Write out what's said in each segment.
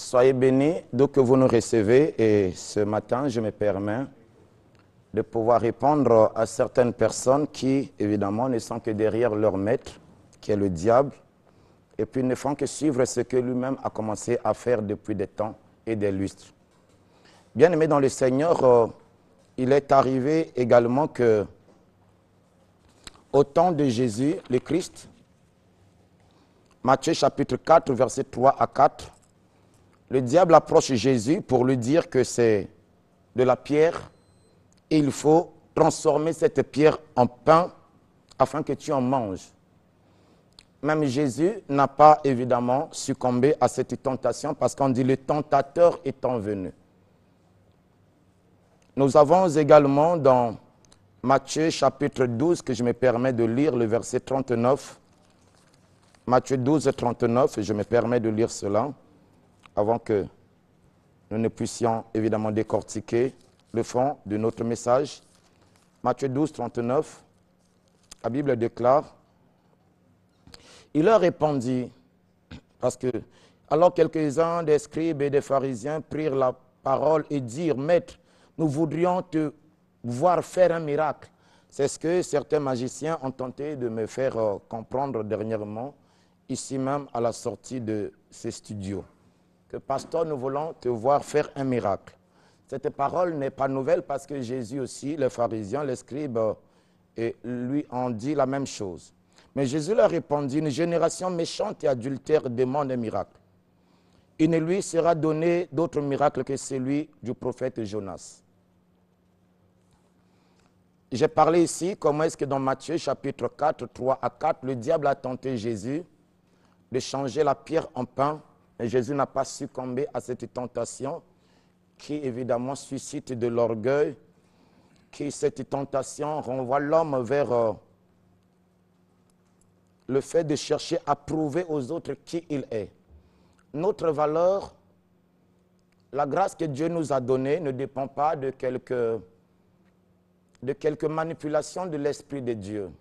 Soyez bénis d'où que vous nous recevez et ce matin, je me permets de pouvoir répondre à certaines personnes qui, évidemment, ne sont que derrière leur maître, qui est le diable, et puis ne font que suivre ce que lui-même a commencé à faire depuis des temps et des lustres. Bien-aimés dans le Seigneur, il est arrivé également que, au temps de Jésus, le Christ, Matthieu chapitre 4, versets 3 à 4, le diable approche Jésus pour lui dire que c'est de la pierre et il faut transformer cette pierre en pain afin que tu en manges. Même Jésus n'a pas évidemment succombé à cette tentation parce qu'on dit le tentateur étant venu. Nous avons également dans Matthieu chapitre 12, que je me permets de lire le verset 39. Matthieu 12, 39, et je me permets de lire cela avant que nous ne puissions évidemment décortiquer le fond de notre message. Matthieu 12, 39, la Bible déclare, il leur répondit, parce que alors quelques-uns des scribes et des pharisiens prirent la parole et dirent, Maître, nous voudrions te voir faire un miracle. C'est ce que certains magiciens ont tenté de me faire comprendre dernièrement, ici même à la sortie de ces studios. Que pasteur, nous voulons te voir faire un miracle. Cette parole n'est pas nouvelle parce que Jésus aussi, les pharisiens, les scribes, lui ont dit la même chose. Mais Jésus leur répondit, une génération méchante et adultère demande un miracle. Il ne lui sera donné d'autre miracle que celui du prophète Jonas. J'ai parlé ici comment est-ce que dans Matthieu chapitre 4, 3 à 4, le diable a tenté Jésus de changer la pierre en pain. Et Jésus n'a pas succombé à cette tentation qui évidemment suscite de l'orgueil, qui cette tentation renvoie l'homme vers le fait de chercher à prouver aux autres qui il est. Notre valeur, la grâce que Dieu nous a donnée ne dépend pas de quelques manipulations de l'Esprit de Dieu.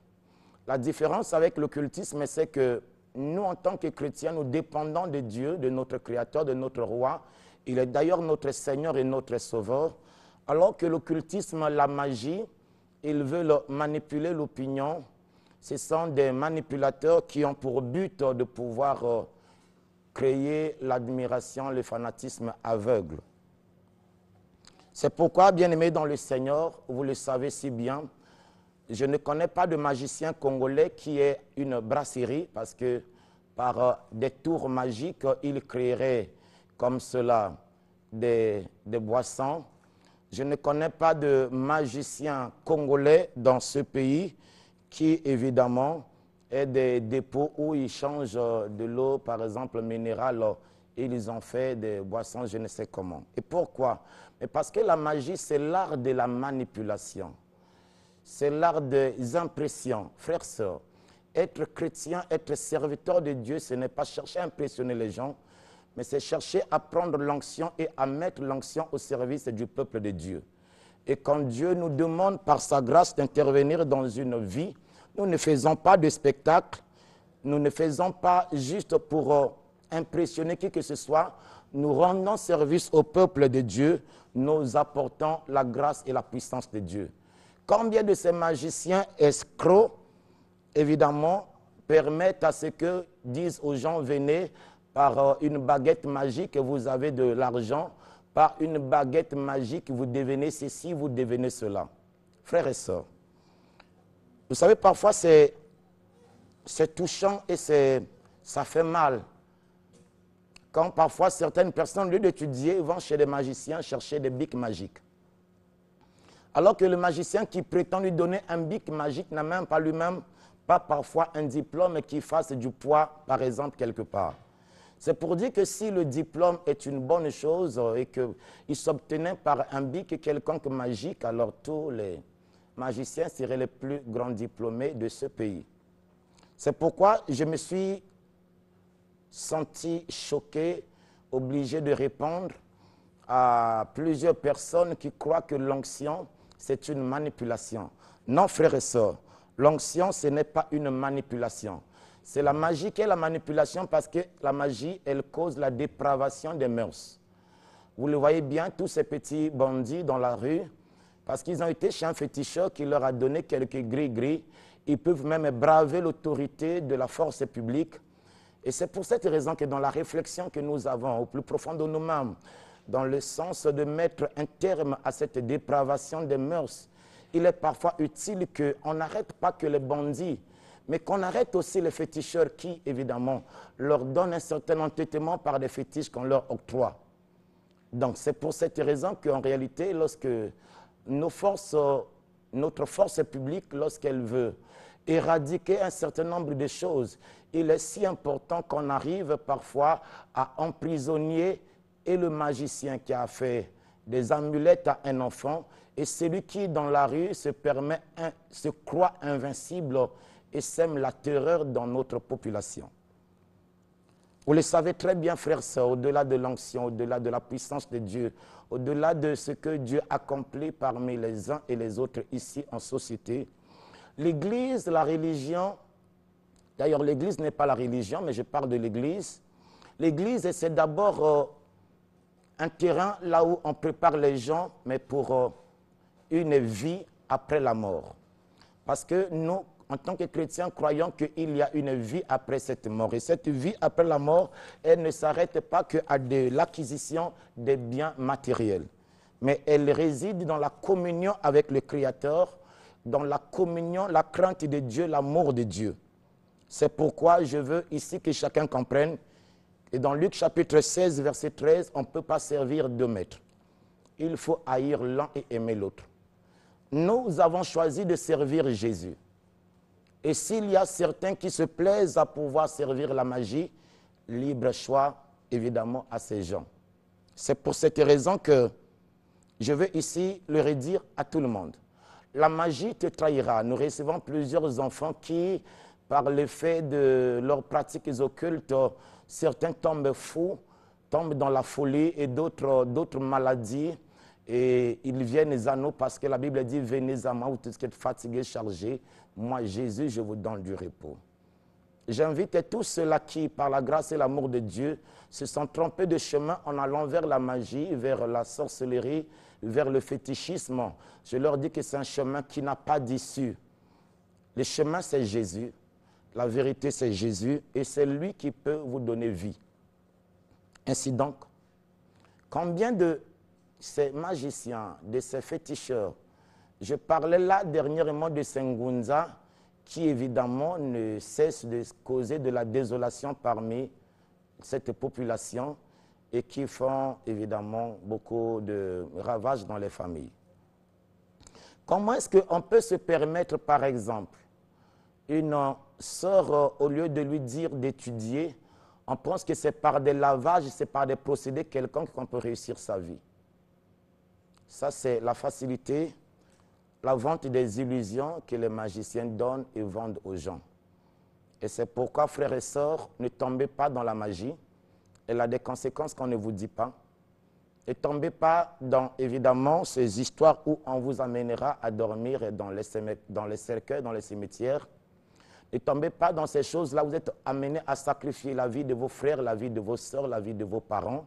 La différence avec l'occultisme, c'est que nous, en tant que chrétiens, nous dépendons de Dieu, de notre Créateur, de notre Roi. Il est d'ailleurs notre Seigneur et notre Sauveur. Alors que l'occultisme, la magie, ils veulent manipuler l'opinion. Ce sont des manipulateurs qui ont pour but de pouvoir créer l'admiration, le fanatisme aveugle. C'est pourquoi, bien-aimés dans le Seigneur, vous le savez si bien, je ne connais pas de magicien congolais qui ait une brasserie parce que par des tours magiques, il créerait comme cela des boissons. Je ne connais pas de magicien congolais dans ce pays qui, évidemment, ait des dépôts où ils changent de l'eau, par exemple, minérale, et ils ont fait des boissons, je ne sais comment. Et pourquoi? Mais parce que la magie, c'est l'art de la manipulation. C'est l'art des impressions. Frères, sœurs, être chrétien, être serviteur de Dieu, ce n'est pas chercher à impressionner les gens, mais c'est chercher à prendre l'onction et à mettre l'onction au service du peuple de Dieu. Et quand Dieu nous demande par sa grâce d'intervenir dans une vie, nous ne faisons pas de spectacle, nous ne faisons pas juste pour impressionner qui que ce soit, nous rendons service au peuple de Dieu, nous apportons la grâce et la puissance de Dieu. Combien de ces magiciens escrocs, évidemment, permettent à ce que disent aux gens, venez par une baguette magique, vous avez de l'argent, par une baguette magique, vous devenez ceci, vous devenez cela. Frères et sœurs, vous savez, parfois c'est touchant et ça fait mal. Quand parfois certaines personnes, au lieu d'étudier, vont chez des magiciens chercher des bics magiques. Alors que le magicien qui prétend lui donner un bic magique n'a même pas lui-même, pas parfois un diplôme qui fasse du poids, par exemple, quelque part. C'est pour dire que si le diplôme est une bonne chose et qu'il s'obtenait par un bic quelconque magique, alors tous les magiciens seraient les plus grands diplômés de ce pays. C'est pourquoi je me suis senti choqué, obligé de répondre à plusieurs personnes qui croient que l'onction, c'est une manipulation. Non, frères et sœurs, l'onction, ce n'est pas une manipulation. C'est la magie qui est la manipulation parce que la magie, elle cause la dépravation des mœurs. Vous le voyez bien, tous ces petits bandits dans la rue, parce qu'ils ont été chez un féticheur qui leur a donné quelques gris-gris, ils peuvent même braver l'autorité de la force publique. Et c'est pour cette raison que dans la réflexion que nous avons au plus profond de nous-mêmes, dans le sens de mettre un terme à cette dépravation des mœurs, il est parfois utile qu'on n'arrête pas que les bandits, mais qu'on arrête aussi les féticheurs qui, évidemment, leur donnent un certain entêtement par des fétiches qu'on leur octroie. Donc, c'est pour cette raison qu'en réalité, lorsque notre force publique, lorsqu'elle veut éradiquer un certain nombre de choses, il est si important qu'on arrive parfois à emprisonner et le magicien qui a fait des amulettes à un enfant et celui qui, dans la rue, se croit invincible et sème la terreur dans notre population. Vous le savez très bien, frères et sœurs, au-delà de l'onction, au-delà de la puissance de Dieu, au-delà de ce que Dieu accomplit parmi les uns et les autres ici en société, l'Église, la religion, d'ailleurs l'Église n'est pas la religion, mais je parle de l'Église. L'Église, c'est d'abord un terrain là où on prépare les gens, mais pour une vie après la mort. Parce que nous, en tant que chrétiens, croyons qu'il y a une vie après cette mort. Et cette vie après la mort, elle ne s'arrête pas qu'à l'acquisition des biens matériels. Mais elle réside dans la communion avec le Créateur, dans la communion, la crainte de Dieu, l'amour de Dieu. C'est pourquoi je veux ici que chacun comprenne. Et dans Luc chapitre 16, verset 13, on ne peut pas servir deux maîtres. Il faut haïr l'un et aimer l'autre. Nous avons choisi de servir Jésus. Et s'il y a certains qui se plaisent à pouvoir servir la magie, libre choix, évidemment, à ces gens. C'est pour cette raison que je veux ici le redire à tout le monde. La magie te trahira. Nous recevons plusieurs enfants qui, par le fait de leurs pratiques occultes, certains tombent fous, tombent dans la folie et d'autres maladies. Et ils viennent à nous parce que la Bible dit « Venez à moi, vous tous qui êtes fatigués, chargés. Moi, Jésus, je vous donne du repos. » J'invite tous ceux-là qui, par la grâce et l'amour de Dieu, se sont trompés de chemin en allant vers la magie, vers la sorcellerie, vers le fétichisme. Je leur dis que c'est un chemin qui n'a pas d'issue. Le chemin, c'est Jésus. La vérité, c'est Jésus. Et c'est lui qui peut vous donner vie. Ainsi donc, combien de ces magiciens, de ces féticheurs, je parlais là dernièrement de Sengunza, qui évidemment ne cesse de causer de la désolation parmi cette population et qui font évidemment beaucoup de ravages dans les familles. Comment est-ce qu'on peut se permettre, par exemple, une sœur, au lieu de lui dire d'étudier, on pense que c'est par des lavages, c'est par des procédés quelconques qu'on peut réussir sa vie. Ça, c'est la facilité, la vente des illusions que les magiciens donnent et vendent aux gens. Et c'est pourquoi, frères et sœurs, ne tombez pas dans la magie. Elle a des conséquences qu'on ne vous dit pas. Ne tombez pas dans, évidemment, ces histoires où on vous amènera à dormir dans les cercueils, dans les cimetières. Ne tombez pas dans ces choses-là où vous êtes amenés à sacrifier la vie de vos frères, la vie de vos sœurs, la vie de vos parents.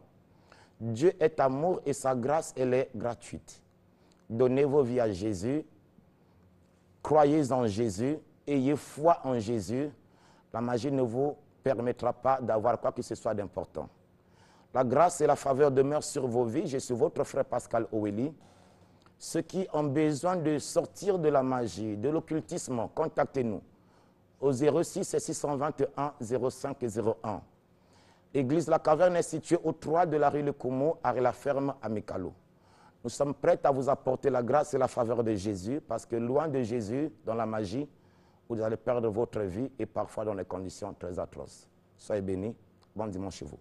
Dieu est amour et sa grâce, elle est gratuite. Donnez vos vies à Jésus, croyez en Jésus, ayez foi en Jésus. La magie ne vous permettra pas d'avoir quoi que ce soit d'important. La grâce et la faveur demeurent sur vos vies. Je suis votre frère Pascal Oweli. Ceux qui ont besoin de sortir de la magie, de l'occultisme, contactez-nous au 06 621 05 01. Église La Caverne est située au 3 de la rue Le Como, à la ferme à Mikalo. Nous sommes prêts à vous apporter la grâce et la faveur de Jésus, parce que loin de Jésus, dans la magie, vous allez perdre votre vie et parfois dans des conditions très atroces. Soyez bénis. Bon dimanche chez vous.